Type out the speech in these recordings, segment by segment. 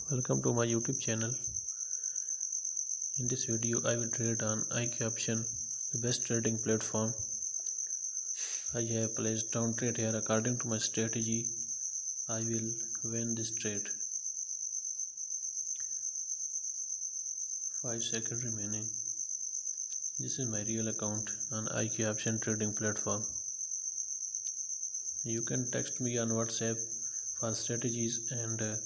Welcome to my YouTube channel. In this video I will trade on IQoption, the best trading platform. I have placed down trade here. According to my strategy, I will win this trade. 5 seconds remaining. This is my real account on IQoption trading platform. You can text me on WhatsApp for strategies and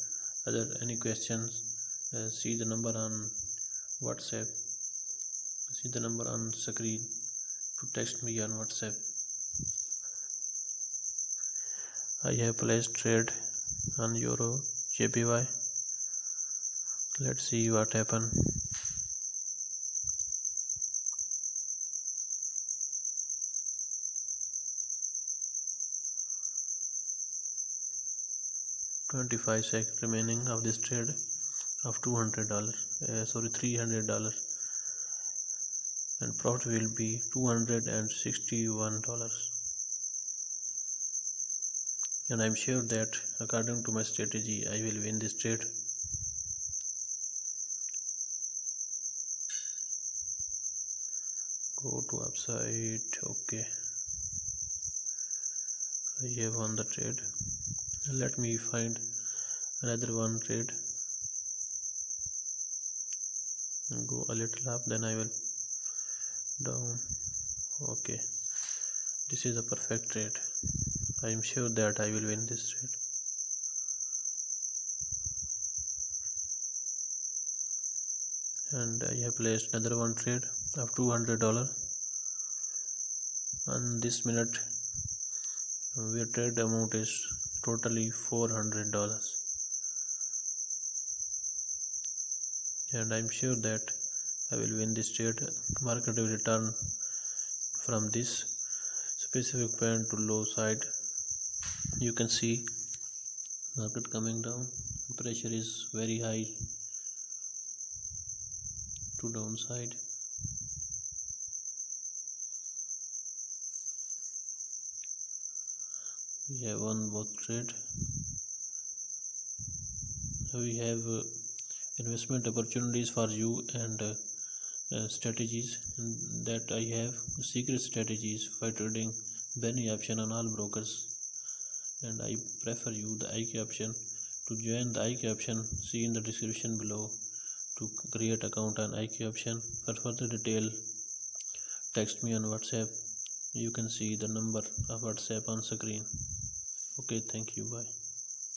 other any questions. See the number on WhatsApp. See the number on screen to text me on WhatsApp. I have placed trade on Euro JPY. Let's see what happens. $25 seconds remaining of this trade of $200. $300, and profit will be $261. And I'm sure that according to my strategy I will win this trade. Go to website. Okay, I have won the trade. Let me find another one trade. Go a little up, then I will down. Okay, this is a perfect trade. I am sure that I will win this trade. And I have placed another one trade of $200 on this minute, where trade amount is totally $400, and I'm sure that I will win this trade. Market will return from this specific point to low side. You can see market coming down. Pressure is very high to downside. We have won both trade. We have investment opportunities for you and strategies that I have. Secret strategies for trading any option on all brokers, and I prefer you the IQoption. To join the IQoption, see in the description below to create account on IQoption. For further detail, text me on WhatsApp. You can see the number of WhatsApp on screen. Okay, thank you. Bye.